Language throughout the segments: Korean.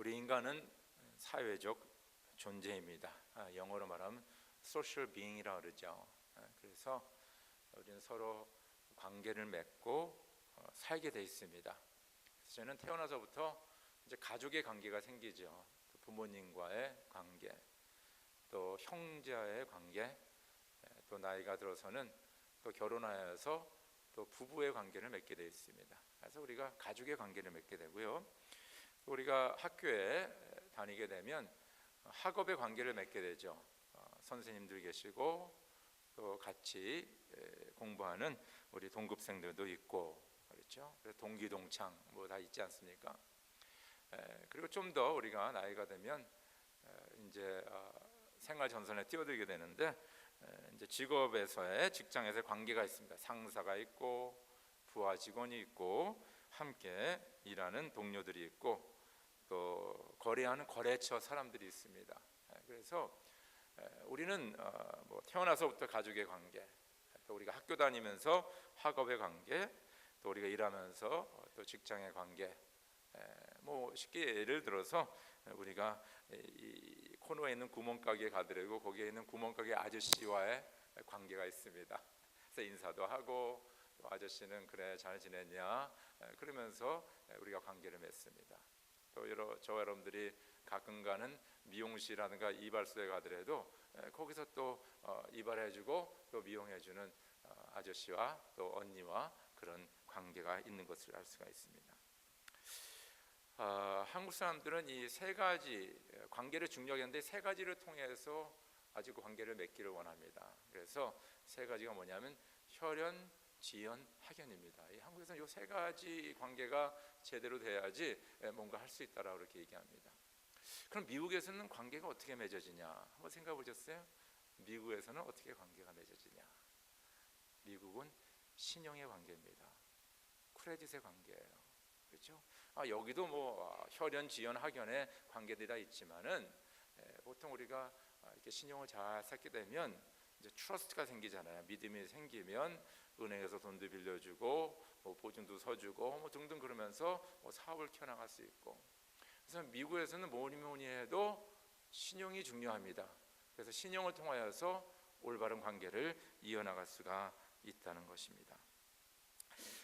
우리 인간은 사회적 존재입니다. 영어로 말하면 social being이라고 그러죠. 그래서 우리는 서로 관계를 맺고 살게 돼 있습니다. 그래서 저는 태어나서부터 이제 가족의 관계가 생기죠. 또 부모님과의 관계, 또 형제와의 관계, 또 나이가 들어서는 또 결혼하여서 또 부부의 관계를 맺게 되어 있습니다. 그래서 우리가 가족의 관계를 맺게 되고요. 우리가 학교에 다니게 되면 학업의 관계를 맺게 되죠. 선생님들 계시고 또 같이 공부하는 우리 동급생들도 있고 그렇죠. 그래서 동기동창 뭐 다 있지 않습니까? 그리고 좀 더 우리가 나이가 되면 이제 생활 전선에 뛰어들게 되는데 이제 직업에서의 직장에서의 관계가 있습니다. 상사가 있고 부하 직원이 있고 함께 일하는 동료들이 있고 또 거래하는 거래처 사람들이 있습니다. 그래서 우리는 뭐 태어나서부터 가족의 관계, 또 우리가 학교 다니면서 학업의 관계, 또 우리가 일하면서 또 직장의 관계, 뭐 쉽게 예를 들어서 우리가 이 코너에 있는 구멍가게 가더라도 거기에 있는 구멍가게 아저씨와의 관계가 있습니다. 그래서 인사도 하고 또 아저씨는 그래 잘 지냈냐 그러면서 우리가 관계를 맺습니다. 또 저와 여러분들이 가끔 가는 미용실이라든가 이발소에 가더라도 거기서 또 이발해주고 또 미용해주는 아저씨와 또 언니와 그런 관계가 있는 것을 알 수가 있습니다. 한국 사람들은 이 세 가지 관계를 중요하게 하는데 세 가지를 통해서 아주 그 관계를 맺기를 원합니다. 그래서 세 가지가 뭐냐면 혈연, 지연, 학연입니다. 이 한국에서는 이 세 가지 관계가 제대로 돼야지 뭔가 할 수 있다라고 그렇게 얘기합니다. 그럼 미국에서는 관계가 어떻게 맺어지냐? 한번 생각해 보셨어요? 미국에서는 어떻게 관계가 맺어지냐? 미국은 신용의 관계입니다. 크레딧의 관계예요. 그렇죠? 여기도 뭐 혈연, 지연, 학연의 관계들이 다 있지만은 보통 우리가 이렇게 신용을 잘 쌓게 되면 이제 트러스트가 생기잖아요. 믿음이 생기면 은행에서 돈도 빌려주고 뭐 보증도 서주고 뭐 등등 그러면서 뭐 사업을 켜나갈 수 있고. 그래서 미국에서는 뭐니 해도 신용이 중요합니다. 그래서 신용을 통하여서 올바른 관계를 이어나갈 수가 있다는 것입니다.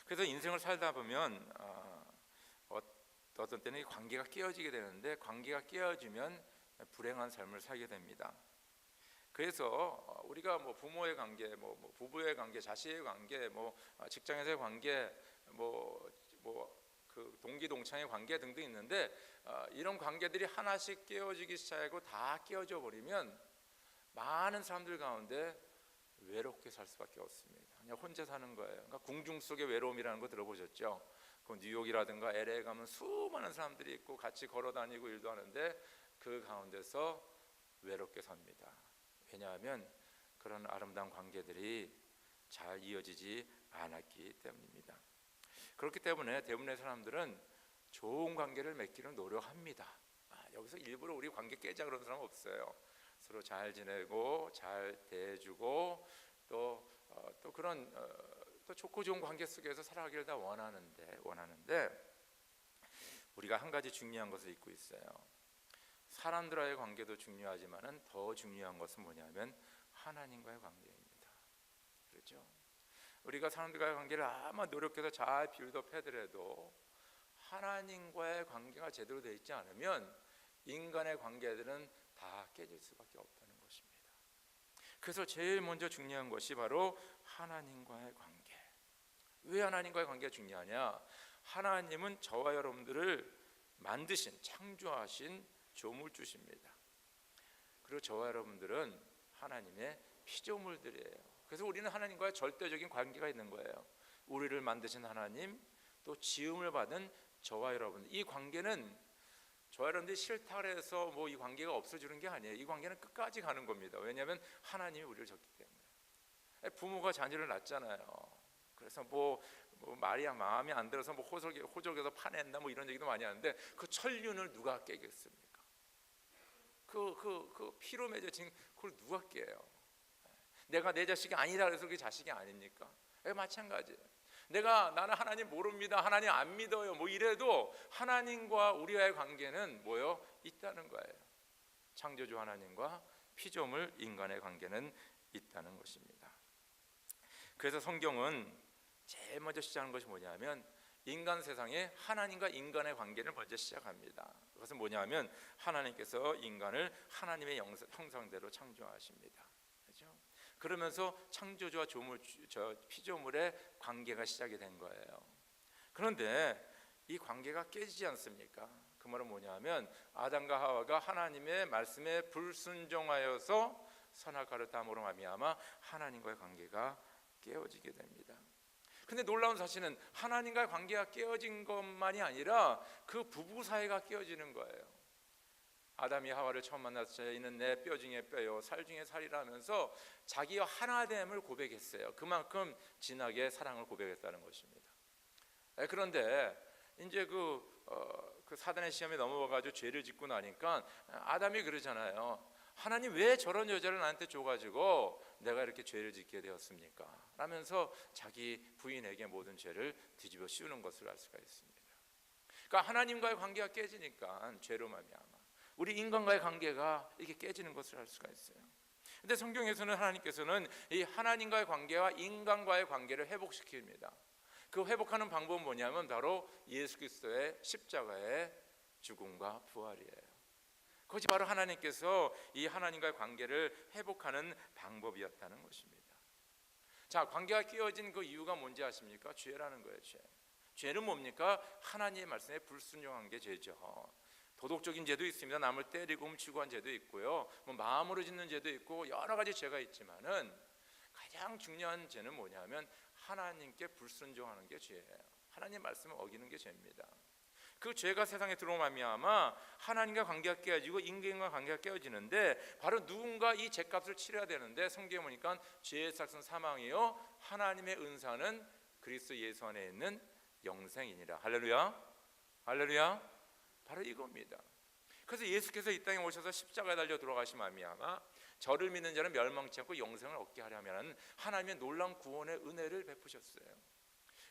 그래서 인생을 살다 보면 어떤 때는 이 관계가 깨어지게 되는데 관계가 깨어지면 불행한 삶을 살게 됩니다. 그래서 우리가 뭐 부모의 관계, 뭐 부부의 관계, 자식의 관계, 뭐 직장에서의 관계, 그 동기 동창의 관계 등등 있는데 이런 관계들이 하나씩 깨어지기 시작하고 다 깨어져 버리면 많은 사람들 가운데 외롭게 살 수밖에 없습니다. 그냥 혼자 사는 거예요. 그러니까 궁중 속의 외로움이라는 거 들어보셨죠? 그 뉴욕이라든가 LA 가면 수많은 사람들이 있고 같이 걸어 다니고 일도 하는데 그 가운데서 외롭게 삽니다. 왜냐하면 그런 아름다운 관계들이 잘 이어지지 않았기 때문입니다. 그렇기 때문에 대부분의 사람들은 좋은 관계를 맺기를 노력합니다. 여기서 일부러 우리 관계 깨자 그런 사람 없어요. 서로 잘 지내고 잘 대해주고 또 그런 또 좋고 좋은 관계 속에서 살아가기를 다 원하는데 우리가 한 가지 중요한 것을 잊고 있어요. 사람들과의 관계도 중요하지만은 더 중요한 것은 뭐냐면 하나님과의 관계입니다. 그렇죠? 우리가 사람들과의 관계를 아마 노력해서 잘 빌드업 해더라도 하나님과의 관계가 제대로 되어 있지 않으면 인간의 관계들은 다 깨질 수밖에 없다는 것입니다. 그래서 제일 먼저 중요한 것이 바로 하나님과의 관계. 왜 하나님과의 관계가 중요하냐? 하나님은 저와 여러분들을 만드신, 창조하신 조물주십니다. 그리고 저와 여러분들은 하나님의 피조물들이에요. 그래서 우리는 하나님과의 절대적인 관계가 있는 거예요. 우리를 만드신 하나님, 또 지음을 받은 저와 여러분, 이 관계는 저와 여러분들이 싫다 그래서 뭐 이 관계가 없어지는 게 아니에요. 이 관계는 끝까지 가는 겁니다. 왜냐하면 하나님이 우리를 줬기 때문에. 부모가 자녀를 낳잖아요. 그래서 뭐 말이야 마음에 안 들어서 뭐 호적에서 파낸다 뭐 이런 얘기도 많이 하는데 그 천륜을 누가 깨겠습니까? 그 피로 맺어진 그걸 누가 깨요? 내가 내 자식이 아니라 그래서 그게 자식이 아닙니까? 마찬가지예요. 나는 하나님 모릅니다, 하나님 안 믿어요, 뭐 이래도 하나님과 우리와의 관계는 뭐요? 있다는 거예요. 창조주 하나님과 피조물 인간의 관계는 있다는 것입니다. 그래서 성경은 제일 먼저 시작하는 것이 뭐냐면 인간 세상에 하나님과 인간의 관계를 먼저 시작합니다. 그것은 뭐냐면 하나님께서 인간을 하나님의 형상대로 창조하십니다. 그렇죠? 그러면서 창조주와 피조물의 관계가 시작이 된 거예요. 그런데 이 관계가 깨지지 않습니까? 그 말은 뭐냐면 아담과 하와가 하나님의 말씀에 불순종하여서 선악과를 따므로 말미암아 하나님과의 관계가 깨어지게 됩니다. 근데 놀라운 사실은 하나님과의 관계가 깨어진 것만이 아니라 그 부부 사이가 깨어지는 거예요. 아담이 하와를 처음 만났을 때 이는 내 뼈 중에 뼈요 살 중에 살이라면서 자기와 하나됨을 고백했어요. 그만큼 진하게 사랑을 고백했다는 것입니다. 그런데 이제 그 사단의 시험에 넘어가가지고 죄를 짓고 나니까 아담이 그러잖아요. 하나님 왜 저런 여자를 나한테 줘가지고 내가 이렇게 죄를 짓게 되었습니까? 라면서 자기 부인에게 모든 죄를 뒤집어 씌우는 것을 알 수가 있습니다. 그러니까 하나님과의 관계가 깨지니까 죄로 말미암아 우리 인간과의 관계가 이렇게 깨지는 것을 알 수가 있어요. 근데 성경에서는 하나님께서는 이 하나님과의 관계와 인간과의 관계를 회복시킵니다. 그 회복하는 방법은 뭐냐면 바로 예수 그리스도의 십자가의 죽음과 부활이에요. 그것이 바로 하나님께서 이 하나님과의 관계를 회복하는 방법이었다는 것입니다. 자, 관계가 깨어진 그 이유가 뭔지 아십니까? 죄라는 거예요. 죄는 뭡니까? 하나님의 말씀에 불순종한 게 죄죠. 도덕적인 죄도 있습니다. 남을 때리고 훔치고 한 죄도 있고요, 뭐 마음으로 짓는 죄도 있고 여러 가지 죄가 있지만은 가장 중요한 죄는 뭐냐면 하나님께 불순종하는 게 죄예요. 하나님의 말씀을 어기는 게 죄입니다. 그 죄가 세상에 들어오면 하나님과 관계가 깨어지고 인간과 관계가 깨어지는데 바로 누군가 이 죄값을 치러야 되는데 성경에 보니까 죄의 삭은 사망이요 하나님의 은사는 그리스도 예수 안에 있는 영생이니라. 할렐루야, 할렐루야. 바로 이겁니다. 그래서 예수께서 이 땅에 오셔서 십자가에 달려 돌아가신 말미암아 저를 믿는 자는 멸망치 않고 영생을 얻게 하려면 하나님의 놀라운 구원의 은혜를 베푸셨어요.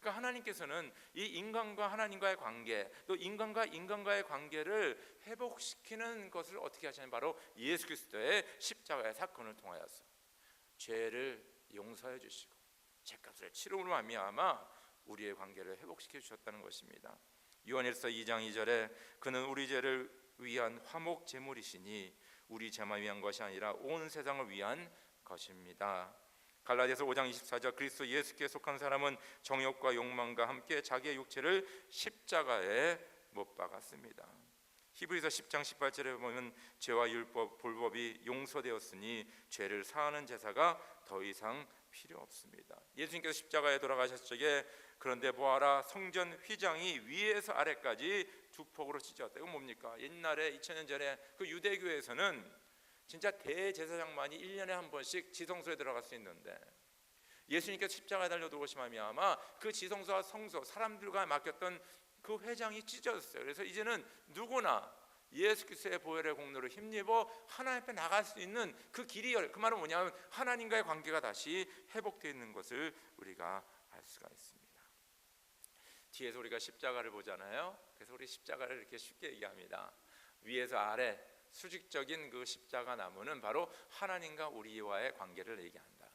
그러니까 하나님께서는 이 인간과 하나님과의 관계, 또 인간과 인간과의 관계를 회복시키는 것을 어떻게 하시냐면 바로 예수 그리스도의 십자가의 사건을 통하여서 죄를 용서해 주시고 죄값을 치름으로 말미암아 우리의 관계를 회복시켜 주셨다는 것입니다. 요한일서 2장 2절에 그는 우리 죄를 위한 화목 제물이시니 우리 죄만 위한 것이 아니라 온 세상을 위한 것입니다. 갈라디아서 5장 24절 그리스도 예수께 속한 사람은 정욕과 욕망과 함께 자기의 육체를 십자가에 못 박았습니다. 히브리서 10장 18절에 보면 죄와 율법, 불법이 용서되었으니 죄를 사하는 제사가 더 이상 필요 없습니다. 예수님께서 십자가에 돌아가셨을 적에 그런데 보아라 성전 휘장이 위에서 아래까지 두 폭으로 찢어졌다. 이건 뭡니까? 옛날에 2000년 전에 그 유대교에서는 진짜 대제사장만이 1년에 한 번씩 지성소에 들어갈 수 있는데 예수님께서 십자가에 달려 돌아오신 말미암아 그 지성소와 성소 사람들과 맡겼던 그 회장이 찢어졌어요. 그래서 이제는 누구나 예수 그리스도의 보혈의 공로를 힘입어 하나님 앞에 나갈 수 있는 그 길이 그 말은 뭐냐면 하나님과의 관계가 다시 회복되어 있는 것을 우리가 알 수가 있습니다. 뒤에서 우리가 십자가를 보잖아요. 그래서 우리 십자가를 이렇게 쉽게 얘기합니다. 위에서 아래 수직적인 그 십자가 나무는 바로 하나님과 우리와의 관계를 얘기한다.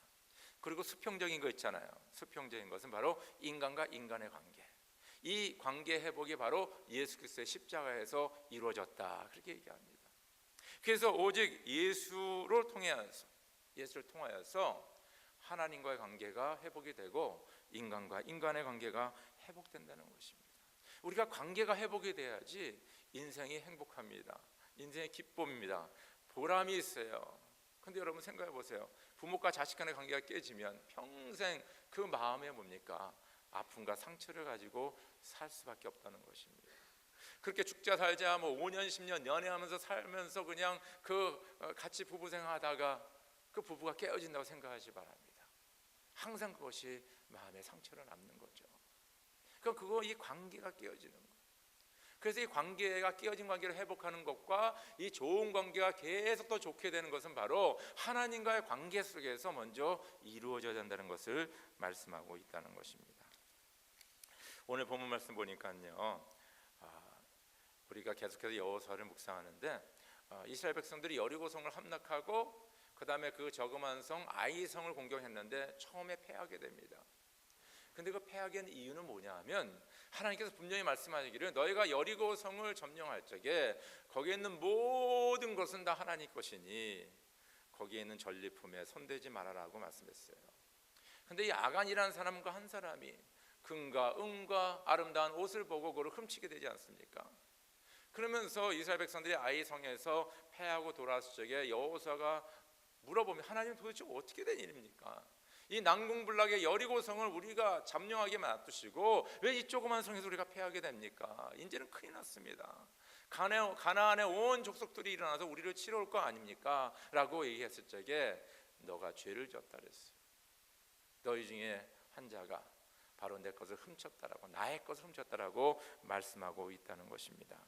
그리고 수평적인 거 있잖아요. 수평적인 것은 바로 인간과 인간의 관계. 이 관계 회복이 바로 예수 그리스도의 십자가에서 이루어졌다. 그렇게 얘기합니다. 그래서 오직 예수를 통하여서 하나님과의 관계가 회복이 되고 인간과 인간의 관계가 회복된다는 것입니다. 우리가 관계가 회복이 돼야지 인생이 행복합니다. 인생의 기쁨입니다. 보람이 있어요. 근데 여러분 생각해 보세요. 부모과 자식 간의 관계가 깨지면 평생 그 마음에 뭡니까? 아픔과 상처를 가지고 살 수밖에 없다는 것입니다. 그렇게 죽자 살자 뭐 5년 10년 연애하면서 살면서 그냥 같이 부부 생활하다가 그 부부가 깨어진다고 생각하지 바랍니다. 항상 그것이 마음에 상처를 남는 거죠. 그러니까 이 관계가 깨어지는 거예요. 그래서 이 관계가 깨어진 관계를 회복하는 것과 이 좋은 관계가 계속 더 좋게 되는 것은 바로 하나님과의 관계 속에서 먼저 이루어져야 된다는 것을 말씀하고 있다는 것입니다. 오늘 본문 말씀 보니까요, 우리가 계속해서 여호수아를 묵상하는데 이스라엘 백성들이 여리고성을 함락하고 그 다음에 그 저금한 성 아이성을 공격했는데 처음에 패하게 됩니다. 근데 그 패하게 한 이유는 뭐냐 하면 하나님께서 분명히 말씀하시기를 너희가 여리고성을 점령할 적에 거기에 있는 모든 것은 다 하나님 것이니 거기에 있는 전리품에 손대지 말아라고 말씀했어요. 근데 이 아간이라는 사람과 한 사람이 금과 은과 아름다운 옷을 보고 그걸 훔치게 되지 않습니까? 그러면서 이스라엘 백성들이 아이성에서 패하고 돌아왔을 적에 여호수아가 물어보면 하나님 도대체 어떻게 된 일입니까? 이 난공불락의 여리고성을 우리가 점령하게 놔두시고 왜 이 조그만 성에서 우리가 패하게 됩니까? 이제는 큰일 났습니다. 가나안의 온 족속들이 일어나서 우리를 치러 올 거 아닙니까? 라고 얘기했을 적에 너가 죄를 졌다 그랬어요. 너희 중에 한 자가 바로 내 것을 훔쳤다라고, 나의 것을 훔쳤다라고 말씀하고 있다는 것입니다.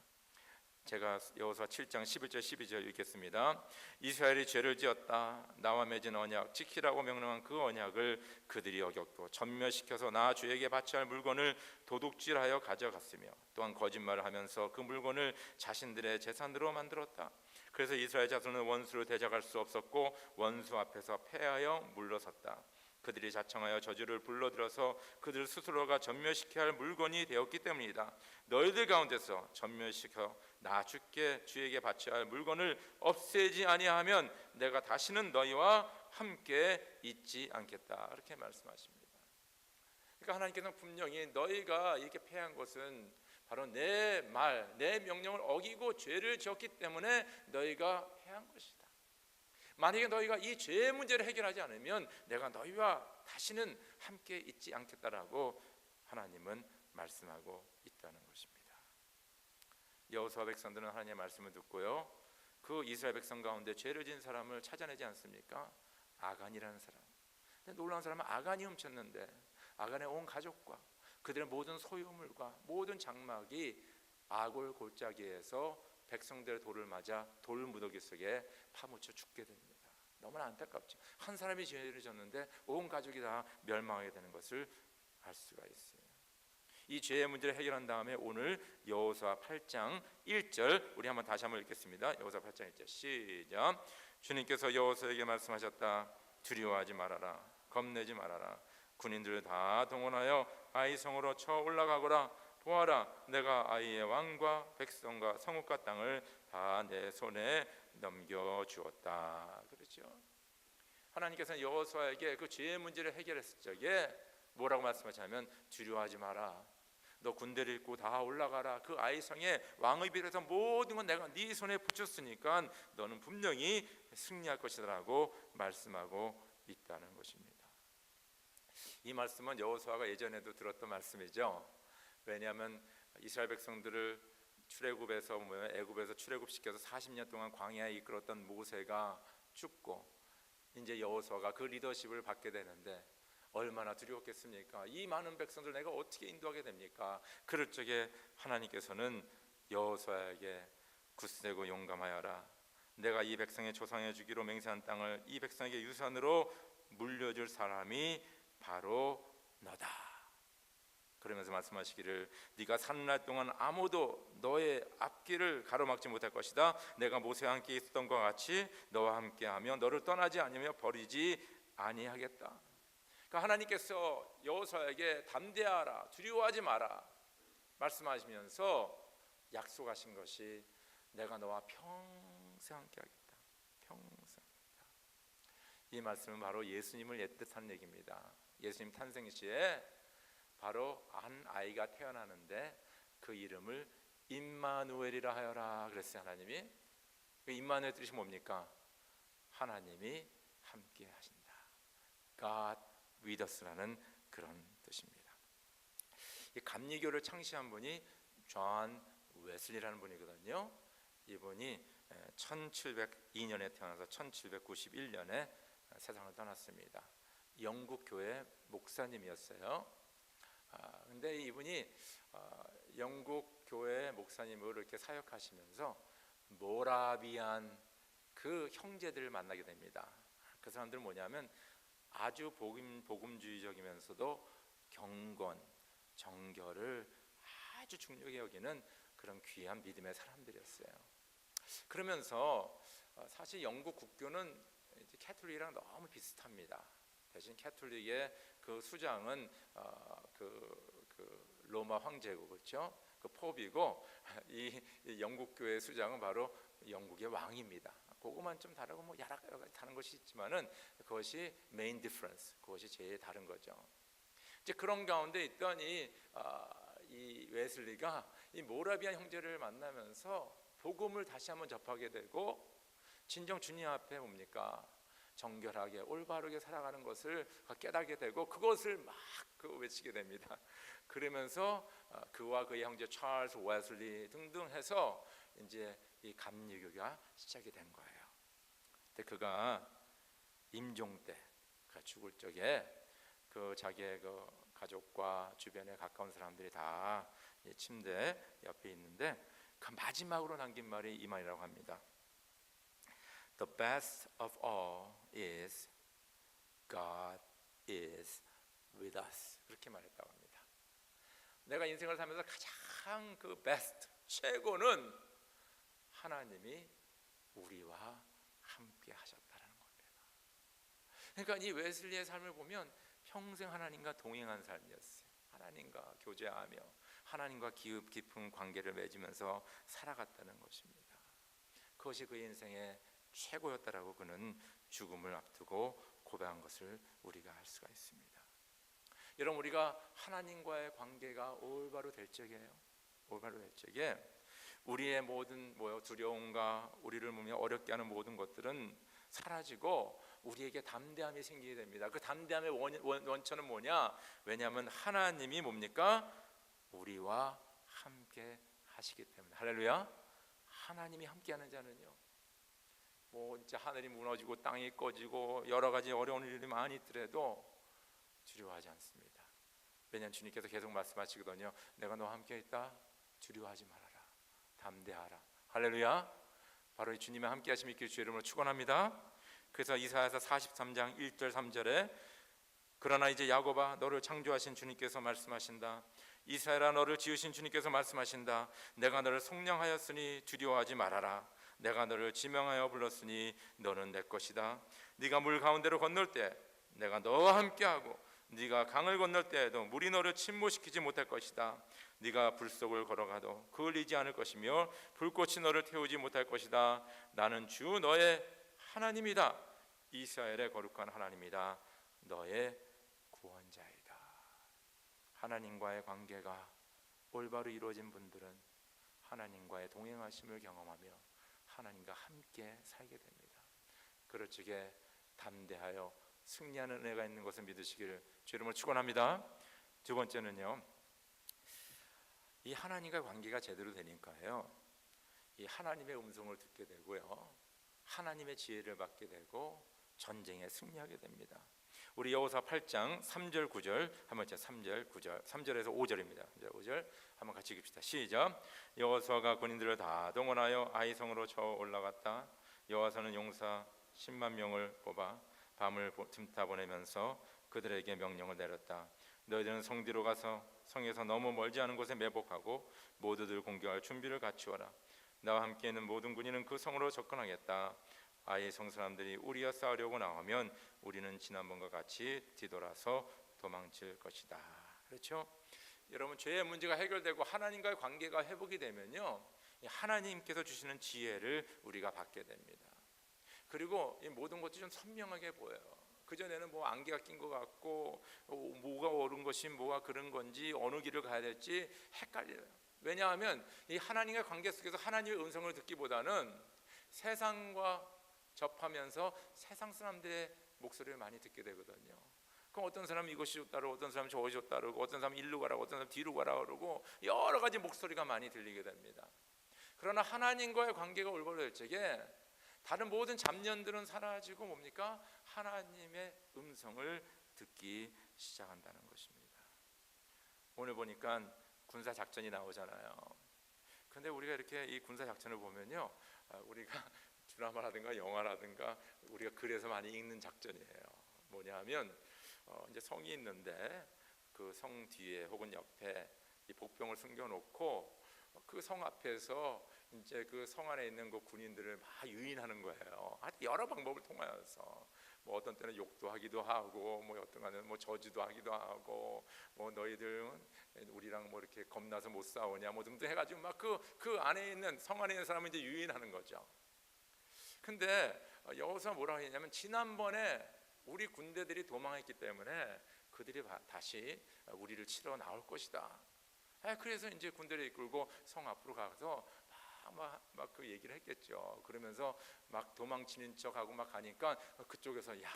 제가 여호수아 7장 11절 12절 읽겠습니다. 이스라엘이 죄를 지었다. 나와 맺은 언약 지키라고 명령한 그 언약을 그들이 어겼고 전멸시켜서 나 주에게 바쳐야 할 물건을 도둑질하여 가져갔으며 또한 거짓말을 하면서 그 물건을 자신들의 재산으로 만들었다. 그래서 이스라엘 자손은 원수를 대적할 수 없었고 원수 앞에서 패하여 물러섰다. 그들이 자청하여 저주를 불러들여서 그들 스스로가 전멸시켜야 할 물건이 되었기 때문이다. 너희들 가운데서 전멸시켜 나 주에게 바쳐야 할 물건을 없애지 아니하면 내가 다시는 너희와 함께 있지 않겠다. 이렇게 말씀하십니다. 그러니까 하나님께서는 분명히 너희가 이렇게 패한 것은 바로 내 말, 내 명령을 어기고 죄를 지었기 때문에 너희가 패한 것이다. 만약에 너희가 이 죄의 문제를 해결하지 않으면 내가 너희와 다시는 함께 있지 않겠다라고 하나님은 말씀하고 있다는 것입니다. 여호수아 백성들은 하나님의 말씀을 듣고요, 그 이스라엘 백성 가운데 죄를 지은 사람을 찾아내지 않습니까? 아간이라는 사람. 근데 놀라운 사람은 아간이 훔쳤는데 아간의 온 가족과 그들의 모든 소유물과 모든 장막이 아골 골짜기에서 백성들의 돌을 맞아 돌 무더기 속에 파묻혀 죽게 됩니다. 너무나 안타깝죠. 한 사람이 죄를 졌는데 온 가족이 다 멸망하게 되는 것을 알 수가 있어요. 이 죄의 문제를 해결한 다음에 오늘 여호수아 8장 1절 우리 다시 한번 읽겠습니다. 여호수아 8장 1절 시작. 주님께서 여호수아에게 말씀하셨다. 두려워하지 말아라. 겁내지 말아라. 군인들을 다 동원하여 아이성으로 쳐 올라가거라. 보아라, 내가 아이의 왕과 백성과 성읍과 땅을 다 내 손에 넘겨주었다. 그렇죠? 하나님께서는 여호수아에게 그 죄의 문제를 해결했을 적에 뭐라고 말씀하시냐면 두려워하지 마라. 너 군대를 입고 다 올라가라. 그 아이성의 왕의 비롯해서 모든 건 내가 네 손에 붙였으니까 너는 분명히 승리할 것이라고 말씀하고 있다는 것입니다. 이 말씀은 여호수아가 예전에도 들었던 말씀이죠. 왜냐하면 이스라엘 백성들을 출애굽에서 애굽에서 출애굽시켜서 40년 동안 광야에 이끌었던 모세가 죽고 이제 여호수아가 그 리더십을 받게 되는데 얼마나 두려웠겠습니까? 이 많은 백성들 내가 어떻게 인도하게 됩니까? 그럴 적에 하나님께서는 여호수아에게 굳세고 용감하여라. 내가 이 백성의 조상에 주기로 맹세한 땅을 이 백성에게 유산으로 물려줄 사람이 바로 너다. 그러면서 말씀하시기를 네가 사는 날 동안 아무도 너의 앞길을 가로막지 못할 것이다. 내가 모세와 함께 있었던 것과 같이 너와 함께하며 너를 떠나지 아니하며 버리지 아니하겠다. 그러니까 하나님께서 여호수아에게 담대하라, 두려워하지 마라 말씀하시면서 약속하신 것이 내가 너와 평생 함께하겠다. 평생. 이 말씀은 바로 예수님을 예뜻한 얘기입니다. 예수님 탄생 시에 바로 한 아이가 태어나는데 그 이름을 임마누엘이라 하여라 그랬어요. 하나님이. 그 임마누엘 뜻이 뭡니까? 하나님이 함께 하신다. God with us라는 그런 뜻입니다. 이 감리교를 창시한 분이 존 웨슬리라는 분이거든요. 이분이 1702년에 태어나서 1791년에 세상을 떠났습니다. 영국 교회 목사님이었어요. 근데 이분이 영국 교회 목사님으로 이렇게 사역하시면서 모라비안 그 형제들을 만나게 됩니다. 그 사람들은 뭐냐면 아주 복음주의적이면서도 경건, 정결을 아주 중요하게 여기는 그런 귀한 믿음의 사람들이었어요. 그러면서 사실 영국 국교는 이제 캐톨릭이랑 너무 비슷합니다. 대신 캐톨릭의 그 수장은 그 로마 황제고, 그렇죠? 그 포비고, 이 영국 교회 수장은 바로 영국의 왕입니다. 그것만 좀 다르고 뭐 여러 가지 다른 것이 있지만은 그것이 메인 디퍼런스, 그것이 제일 다른 거죠. 이제 그런 가운데 있던 이 웨슬리가 이 모라비안 형제를 만나면서 복음을 다시 한번 접하게 되고, 진정 주님 앞에 뭡니까? 정결하게 올바르게 살아가는 것을 깨닫게 되고, 그것을 막 외치게 됩니다. 그러면서 그와 그의 형제 찰스 웨슬리 등등 해서 이제 이 감리교가 시작이 된 거예요. 근데 그가 임종 때, 그가 죽을 적에 그 자기의 그 가족과 주변에 가까운 사람들이 다 침대 옆에 있는데 그 마지막으로 남긴 말이 이 말이라고 합니다. The best of all is God is with us. 그렇게 말했다고 합니다. 내가 인생을 살면서 가장 그 베스트, 최고는 하나님이 우리와 함께 하셨다는 겁니다. 그러니까 이 웨슬리의 삶을 보면 평생 하나님과 동행한 삶이었어요. 하나님과 교제하며 하나님과 깊은 관계를 맺으면서 살아갔다는 것입니다. 그것이 그의 인생의 최고였다라고 그는 죽음을 앞두고 고백한 것을 우리가 알 수가 있습니다. 여러분, 우리가 하나님과의 관계가 올바로 될 적이에요. 올바로 될 적에 우리의 모든 두려움과 우리를 어렵게 하는 모든 것들은 사라지고 우리에게 담대함이 생기게 됩니다. 그 담대함의 원천은 뭐냐? 왜냐하면 하나님이 뭡니까? 우리와 함께 하시기 때문에. 할렐루야. 하나님이 함께하는 자는요, 진짜 하늘이 무너지고 땅이 꺼지고 여러 가지 어려운 일이 많이 있더라도 두려워하지 않습니다. 왜냐하면 주님께서 계속 말씀하시거든요. 내가 너와 함께 있다. 두려워하지 말아라. 담대하라. 할렐루야. 바로 이 주님의 함께 하심이 있기를 주의 이름으로 축원합니다. 그래서 이사야서 43장 1절 3절에 그러나 이제 야곱아 너를 창조하신 주님께서 말씀하신다. 이스라엘아 너를 지으신 주님께서 말씀하신다. 내가 너를 속량하였으니 두려워하지 말아라. 내가 너를 지명하여 불렀으니 너는 내 것이다. 네가 물 가운데로 건널 때 내가 너와 함께하고 네가 강을 건널 때에도 물이 너를 침몰시키지 못할 것이다. 네가 불 속을 걸어가도 그을리지 않을 것이며 불꽃이 너를 태우지 못할 것이다. 나는 주 너의 하나님이다. 이스라엘의 거룩한 하나님이다. 너의 구원자이다. 하나님과의 관계가 올바로 이루어진 분들은 하나님과의 동행하심을 경험하며 하나님과 함께 살게 됩니다. 그럴 적에 담대하여 승리하는 은혜가 있는 것을 믿으시기를 주의 이름으로 축원합니다. 두 번째는요, 이 하나님과 관계가 제대로 되니까요, 이 하나님의 음성을 듣게 되고요, 하나님의 지혜를 받게 되고 전쟁에 승리하게 됩니다. 우리 여호수아 8장 3절 9절 한번 3절 9절 3절에서 5절입니다. 5절 한번 같이 읽읍시다. 시작. 여호수아가 군인들을 다 동원하여 아이성으로 쳐 올라갔다. 여호수아는 용사 10만 명을 뽑아 밤을 틈타 보내면서 그들에게 명령을 내렸다. 너희들은 성 뒤로 가서 성에서 너무 멀지 않은 곳에 매복하고 모두들 공격할 준비를 갖추어라. 나와 함께 있는 모든 군인은 그 성으로 접근하겠다. 아이 성 사람들이 우리와 싸우려고 나오면 우리는 지난번과 같이 뒤돌아서 도망칠 것이다. 그렇죠? 여러분, 죄의 문제가 해결되고 하나님과의 관계가 회복이 되면요, 하나님께서 주시는 지혜를 우리가 받게 됩니다. 그리고 이 모든 것도 좀 선명하게 보여요. 그전에는 안개가 낀 것 같고 뭐가 옳은 것이 뭐가 그런 건지 어느 길을 가야 될지 헷갈려요. 왜냐하면 이 하나님과의 관계 속에서 하나님의 음성을 듣기보다는 세상과 접하면서 세상 사람들의 목소리를 많이 듣게 되거든요. 그럼 어떤 사람은 이것이 좋다 그러고 어떤 사람은 저것이 좋다 그러고 어떤 사람은 일로 가라고 어떤 사람은 뒤로 가라고 그러고 여러 가지 목소리가 많이 들리게 됩니다. 그러나 하나님과의 관계가 올바로 될 적에 다른 모든 잡념들은 사라지고 뭡니까? 하나님의 음성을 듣기 시작한다는 것입니다. 오늘 보니까 군사 작전이 나오잖아요. 근데 우리가 이렇게 이 군사 작전을 보면요, 우리가 드라마라든가 영화라든가 우리가 글에서 많이 읽는 작전이에요. 뭐냐면 이제 성이 있는데 그 성 뒤에 혹은 옆에 이 복병을 숨겨놓고 그 성 앞에서 이제 그 성 안에 있는 그 군인들을 막 유인하는 거예요. 하여튼 여러 방법을 통하여서 뭐 어떤 때는 욕도 하기도 하고 뭐 어떤 간에 뭐 저주도 하기도 하고 뭐 너희들은 우리랑 뭐 이렇게 겁나서 못 싸우냐 뭐 등등 해가지고 막 그 안에 있는 성 안에 있는 사람을 이제 유인하는 거죠. 근데 여호수아가 뭐라고 했냐면 지난번에 우리 군대들이 도망했기 때문에 그들이 다시 우리를 치러 나올 것이다. 그래서 이제 군대를 이끌고 성 앞으로 가서 막 그 얘기를 했겠죠. 그러면서 막 도망치는 척하고 막 가니까 그쪽에서 야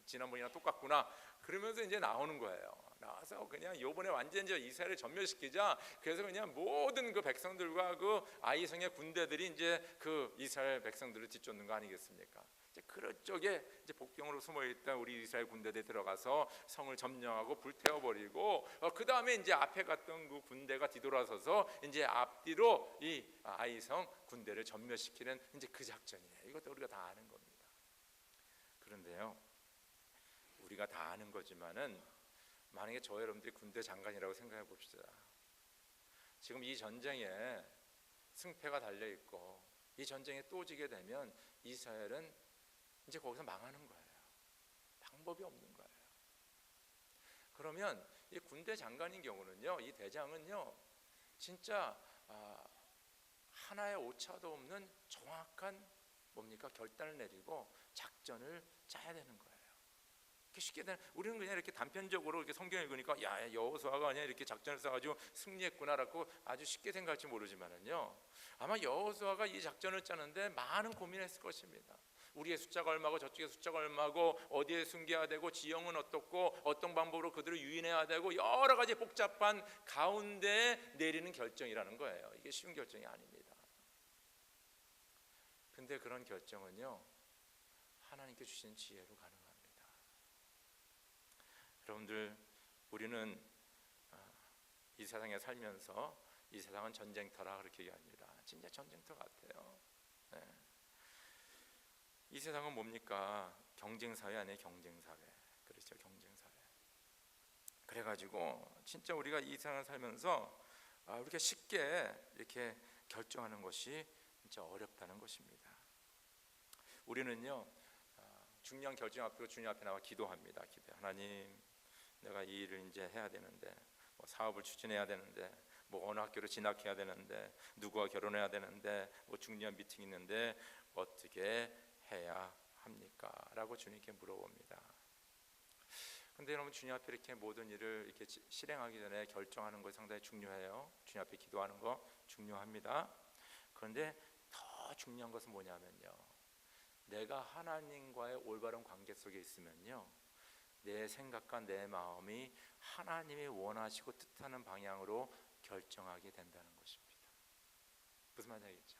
지난번이랑 똑같구나 그러면서 이제 나오는 거예요. 나와서 그냥 요번에 완전 이제 이스라엘을 전멸시키자. 그래서 그냥 모든 그 백성들과 그 아이성의 군대들이 이제 그 이스라엘 백성들을 뒤쫓는 거 아니겠습니까? 이제 그런 쪽에 이제 복병으로 숨어 있던 우리 이스라엘 군대들이 들어가서 성을 점령하고 불태워버리고 그 다음에 이제 앞에 갔던 그 군대가 뒤돌아서서 이제 앞뒤로 이 아이성 군대를 전멸시키는 이제 그 작전이에요. 이것도 우리가 다 아는 겁니다. 그런데요, 우리가 다 아는 거지만은 만약에 저 여러분들이 군대 장관이라고 생각해 봅시다. 지금 이 전쟁에 승패가 달려 있고 이 전쟁에 또 지게 되면 이스라엘은 이제 거기서 망하는 거예요. 방법이 없는 거예요. 그러면 이 군대 장관인 경우는요, 이 대장은요, 진짜 하나의 오차도 없는 정확한 뭡니까 결단을 내리고 작전을 짜야 되는 거예요. 쉽게 되는 우리는 그냥 이렇게 단편적으로 이렇게 성경 읽으니까 야 여호수아가 그냥 이렇게 작전을 써가지고 승리했구나라고 아주 쉽게 생각할지 모르지만은요, 아마 여호수아가 이 작전을 짜는데 많은 고민했을 것입니다. 우리의 숫자가 얼마고 저쪽의 숫자가 얼마고 어디에 숨겨야 되고 지형은 어떻고 어떤 방법으로 그들을 유인해야 되고 여러 가지 복잡한 가운데 내리는 결정이라는 거예요. 이게 쉬운 결정이 아닙니다. 근데 그런 결정은요, 하나님께 주신 지혜로 가능합니다. 여러분들, 우리는 이 세상에 살면서 이 세상은 전쟁터라 그렇게 얘기합니다. 진짜 전쟁터 같아요. 네. 이 세상은 뭡니까? 경쟁사회 아니에요? 경쟁사회. 그렇죠, 경쟁사회. 그래가지고 진짜 우리가 이 세상을 살면서 우리가 쉽게 이렇게 결정하는 것이 진짜 어렵다는 것입니다. 우리는요, 중요한 결정 앞으로 주님 앞에 나와 기도합니다. 하나님, 내가 이 일을 이제 해야 되는데, 뭐 사업을 추진해야 되는데, 뭐 어느 학교를 진학해야 되는데, 누구와 결혼해야 되는데, 뭐 중요한 미팅이 있는데 어떻게 해야 합니까? 라고 주님께 물어봅니다. 근데 여러분, 주님 앞에 이렇게 모든 일을 이렇게 실행하기 전에 결정하는 것이 상당히 중요해요. 주님 앞에 기도하는 거 중요합니다. 그런데 더 중요한 것은 뭐냐면요, 내가 하나님과의 올바른 관계 속에 있으면요, 내 생각과 내 마음이 하나님이 원하시고 뜻하는 방향으로 결정하게 된다는 것입니다. 무슨 말이겠죠?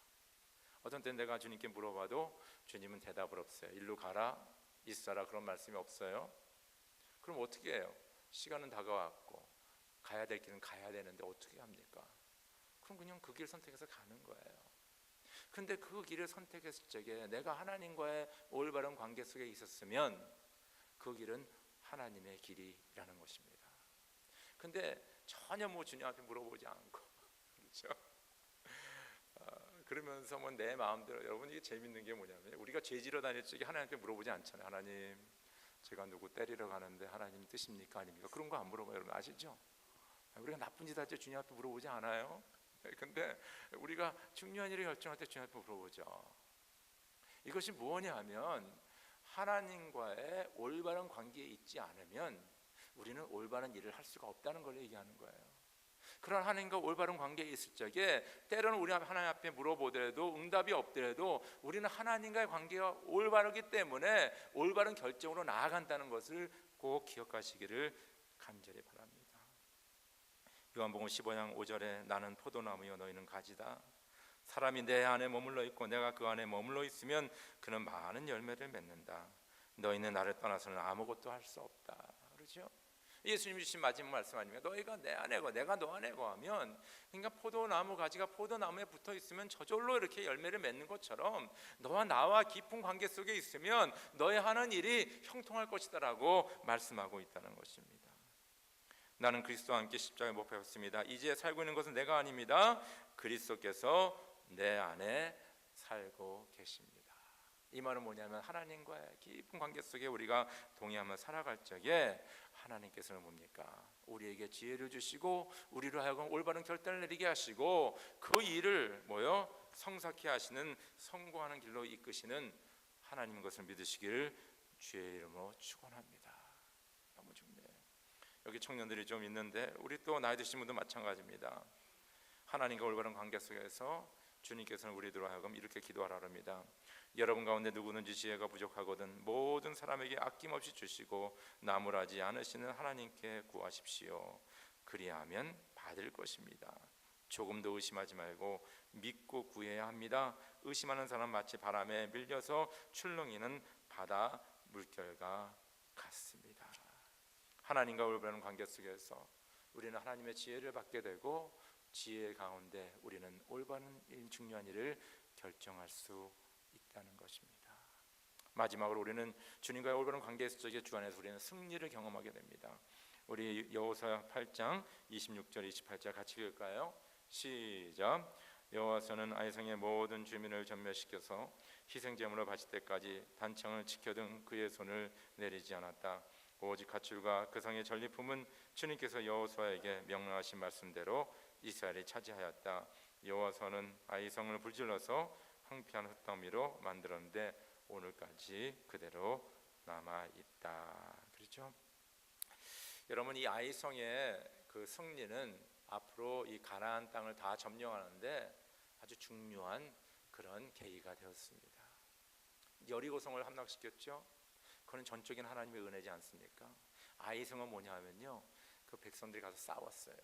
어떤 때는 내가 주님께 물어봐도 주님은 대답을 없어요. 일로 가라, 있어라, 그런 말씀이 없어요. 그럼 어떻게 해요? 시간은 다가왔고 가야 될 길은 가야 되는데 어떻게 합니까? 그럼 그냥 그 길 선택해서 가는 거예요. 근데 그 길을 선택했을 적에 내가 하나님과의 올바른 관계 속에 있었으면 그 길은 하나님의 길이라는 것입니다. 근데 전혀 뭐 주님 앞에 물어보지 않고 그렇죠? 그러면서 뭐 내 마음대로, 여러분 이게 재밌는 게 뭐냐면 우리가 죄 지러 다닐 적에 하나님께 물어보지 않잖아요. 하나님, 제가 누구 때리러 가는데 하나님 뜻입니까 아닙니까? 그런 거 안 물어봐요. 여러분 아시죠? 우리가 나쁜 짓 할 때 주님 앞에 물어보지 않아요. 근데 우리가 중요한 일을 결정할 때 주님 앞에 물어보죠. 이것이 무엇이냐 하면 하나님과의 올바른 관계에 있지 않으면 우리는 올바른 일을 할 수가 없다는 걸 얘기하는 거예요. 그런 하나님과 올바른 관계에 있을 적에 때로는 우리 하나님 앞에 물어보더라도 응답이 없더라도 우리는 하나님과의 관계가 올바르기 때문에 올바른 결정으로 나아간다는 것을 꼭 기억하시기를 간절히 바랍니다. 요한복음 15장 5절에 나는 포도나무요 너희는 가지다. 사람이 내 안에 머물러 있고 내가 그 안에 머물러 있으면 그는 많은 열매를 맺는다. 너희는 나를 떠나서는 아무것도 할 수 없다. 그렇죠? 예수님이 주신 마지막 말씀 아닙니까? 너희가 내 안에고 내가 너 안에고 하면, 그러니까 포도나무 가지가 포도나무에 붙어 있으면 저절로 이렇게 열매를 맺는 것처럼 너와 나와 깊은 관계 속에 있으면 너의 하는 일이 형통할 것이다라고 말씀하고 있다는 것입니다. 나는 그리스도와 함께 십자가에 못 박혔습니다. 이제 살고 있는 것은 내가 아닙니다. 그리스도께서 내 안에 살고 계십니다. 이 말은 뭐냐면 하나님과의 깊은 관계 속에 우리가 동의하며 살아갈 적에 하나님께서는 뭡니까? 우리에게 지혜를 주시고 우리로 하여금 올바른 결단을 내리게 하시고 그 일을 성사케 하시는 성공하는 길로 이끄시는 하나님인 것을 믿으시기를 주의 이름으로 축원합니다. 너무 중요해요. 여기 청년들이 좀 있는데 우리 또 나이 드신 분도 마찬가지입니다. 하나님과 올바른 관계 속에서 주님께서는 우리들로 하여금 이렇게 기도하라 합니다. 여러분 가운데 누구든지 지혜가 부족하거든 모든 사람에게 아낌없이 주시고 나무라지 않으시는 하나님께 구하십시오. 그리하면 받을 것입니다. 조금도 의심하지 말고 믿고 구해야 합니다. 의심하는 사람 마치 바람에 밀려서 출렁이는 바다 물결과 같습니다. 하나님과 올바른 관계 속에서 우리는 하나님의 지혜를 받게 되고 지혜 가운데 우리는 올바른 중요한 일을 결정할 수 있다는 것입니다. 마지막으로 우리는 주님과의 올바른 관계 속에 주 안에서 우리는 승리를 경험하게 됩니다. 우리 여호수아 8장 26절 28절 같이 읽을까요? 시작. 여호와서는 아이성의 모든 주민을 전멸시켜서 희생제물로 바칠 때까지 단창을 지켜든 그의 손을 내리지 않았다. 오직 가축과 그 성의 전리품은 주님께서 여호수아에게 명령하신 말씀대로 이스라엘이 차지하였다. 여호와서는 아이성을 불질러서 황폐한 흙더미로 만들었는데 오늘까지 그대로 남아 있다. 그렇죠? 여러분, 이 아이성의 그 승리는 앞으로 이 가나안 땅을 다 점령하는데 아주 중요한 그런 계기가 되었습니다. 여리고성을 함락시켰죠. 그건 전적인 하나님의 은혜지 않습니까? 아이성은 뭐냐 하면요, 그 백성들이 가서 싸웠어요.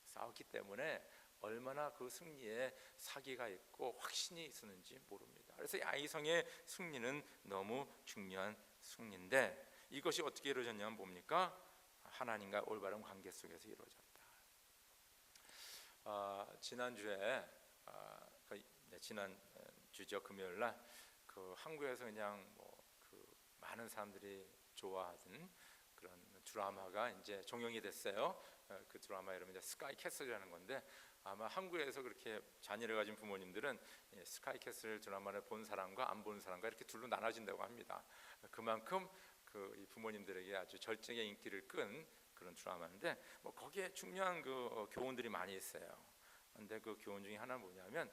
싸웠기 때문에 얼마나 그 승리에 사기가 있고 확신이 있었는지 모릅니다. 그래서 이 아이성의 승리는 너무 중요한 승리인데 이것이 어떻게 이루어졌냐면 뭡니까? 하나님과 올바른 관계 속에서 이루어졌다. 지난주에 지난 주죠, 금요일 날 그 한국에서 그냥 많은 사람들이 좋아하던 그런 드라마가 이제 종영이 됐어요. 그 드라마 이름은 이제 스카이 캐슬이라는 건데 아마 한국에서 그렇게 자녀를 가진 부모님들은 스카이 캐슬 드라마를 본 사람과 안 본 사람과 이렇게 둘로 나눠진다고 합니다. 그만큼 이 부모님들에게 아주 절정의 인기를 끈 그런 드라마인데 거기에 중요한 그 교훈들이 많이 있어요. 근데 그 교훈 중에 하나는 뭐냐면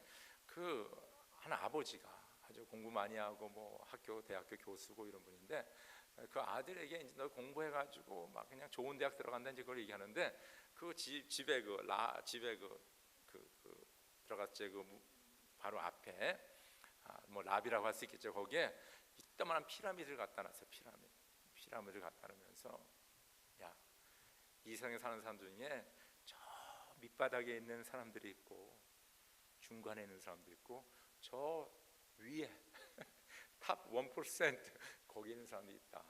그 한 아버지가 아주 공부 많이 하고 대학교 교수고 이런 분인데 그 아들에게 이제 너 공부해가지고 막 그냥 좋은 대학 들어간다 이제 그걸 얘기하는데 그 집에 들어갔지 바로 앞에 랍이라고 할 수 있겠죠. 거기에 이따만한 피라미드를 갖다 놨어요. 피라미드를 갖다 놓으면서 야, 이 세상에 사는 사람들 중에 저 밑바닥에 있는 사람들이 있고 중간에 있는 사람도 있고 저 위에 탑 1% 거기 있는 사람도 있다.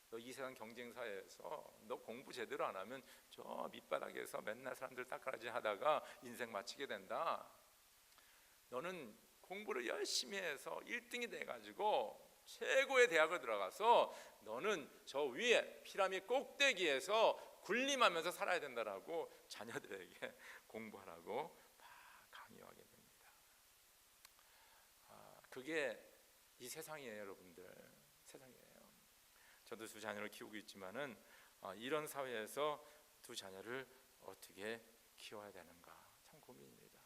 너 이 세상 경쟁사회에서 너 공부 제대로 안 하면 저 밑바닥에서 맨날 사람들 따라지 하다가 인생 마치게 된다. 너는 공부를 열심히 해서 1등이 돼가지고 최고의 대학을 들어가서 너는 저 위에 피라미드 꼭대기에서 군림하면서 살아야 된다라고 자녀들에게 공부하라고 강요하게 됩니다. 그게 이 세상이에요, 여러분들. 세상이에요. 저도 두 자녀를 키우고 있지만은 이런 사회에서 두 자녀를 어떻게 키워야 되는가 참 고민입니다.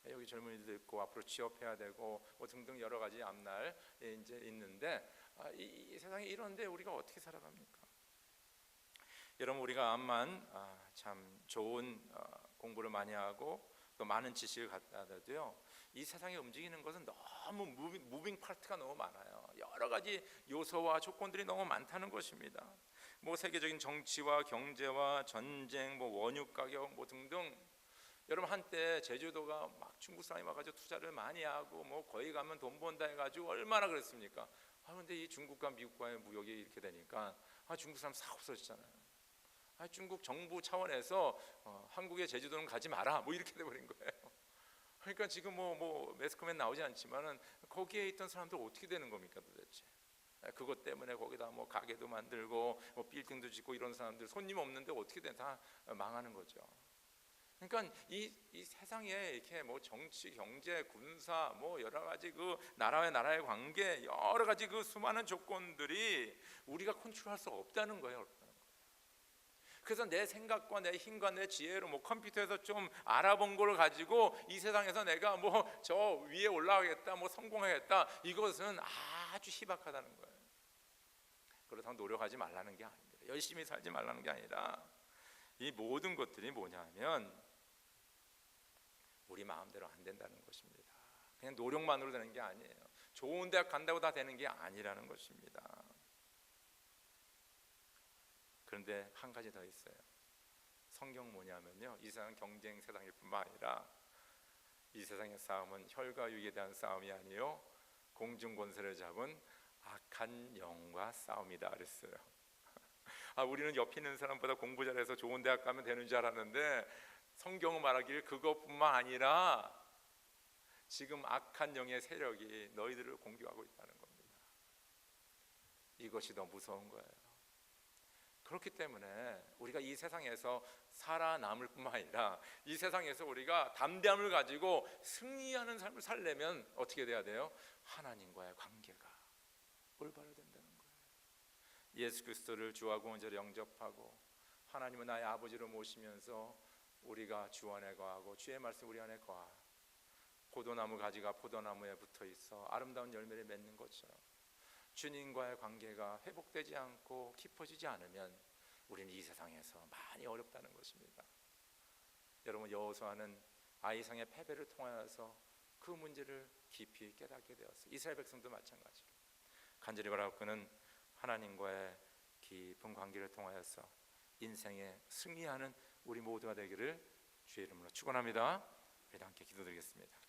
여기 젊은이들 있고 앞으로 취업해야 되고 등등 여러 가지 앞날 이제 있는데 이 세상에 이런데 우리가 어떻게 살아갑니까? 여러분, 우리가 암만 참 좋은 공부를 많이 하고 또 많은 지식을 갖다 둬도요, 이 세상에 움직이는 것은 너무 무빙 파트가 너무 많아요. 여러 가지 요소와 조건들이 너무 많다는 것입니다. 세계적인 정치와 경제와 전쟁, 원유 가격 등등. 여러분, 한때 제주도가 막 중국 사람이 와가지고 투자를 많이 하고 거기 가면 돈 번다 해가지고 얼마나 그랬습니까? 근데 이 중국과 미국과의 무역이 이렇게 되니까 중국 사람 싹 없어지잖아요. 중국 정부 차원에서 한국의 제주도는 가지 마라 이렇게 돼버린 거예요. 그러니까 지금 매스컴에 나오지 않지만은 거기에 있던 사람들 어떻게 되는 겁니까 도대체? 그것 때문에 거기다 뭐 가게도 만들고 뭐 빌딩도 짓고 이런 사람들 손님 없는데 어떻게 돼? 다 망하는 거죠. 그러니까 이 세상에 이렇게 뭐 정치, 경제, 군사 뭐 여러 가지 그 나라와 나라의 관계 여러 가지 그 수많은 조건들이 우리가 컨트롤할 수 없다는 거예요. 그래서 내 생각과 내 힘과 내 지혜로 뭐 컴퓨터에서 좀 알아본 걸 가지고 이 세상에서 내가 뭐 저 위에 올라가겠다, 뭐 성공하겠다, 이것은 아주 희박하다는 거예요. 그렇다고 노력하지 말라는 게 아닙니다. 열심히 살지 말라는 게 아니라 이 모든 것들이 뭐냐면 우리 마음대로 안 된다는 것입니다. 그냥 노력만으로 되는 게 아니에요. 좋은 대학 간다고 다 되는 게 아니라는 것입니다. 그런데 한 가지 더 있어요. 성경 뭐냐면요, 이 세상 경쟁 세상일 뿐만 아니라 이 세상의 싸움은 혈과 육에 대한 싸움이 아니요 공중 권세를 잡은 악한 영과 싸움이다 그랬어요. 우리는 옆에 있는 사람보다 공부 잘해서 좋은 대학 가면 되는 줄 알았는데 성경은 말하길 그것뿐만 아니라 지금 악한 영의 세력이 너희들을 공격하고 있다는 겁니다. 이것이 더 무서운 거예요. 그렇기 때문에 우리가 이 세상에서 살아남을 뿐만 아니라 이 세상에서 우리가 담대함을 가지고 승리하는 삶을 살려면 어떻게 돼야 돼요? 하나님과의 관계가 올바르야 된다는 거예요. 예수 그리스도를 주와 구원자로 영접하고 하나님은 나의 아버지로 모시면서 우리가 주 안에 거하고 주의 말씀 우리 안에 거하. 포도나무 가지가 포도나무에 붙어 있어 아름다운 열매를 맺는 것처럼 주님과의 관계가 회복되지 않고 깊어지지 않으면 우리는 이 세상에서 많이 어렵다는 것입니다. 여러분, 여호수아는 아이상의 패배를 통하여서 그 문제를 깊이 깨닫게 되었어요. 이스라엘 백성도 마찬가지로 간절히 바라고 그는 하나님과의 깊은 관계를 통하여서 인생에 승리하는 우리 모두가 되기를 주의 이름으로 축원합니다. 우리 함께 기도드리겠습니다.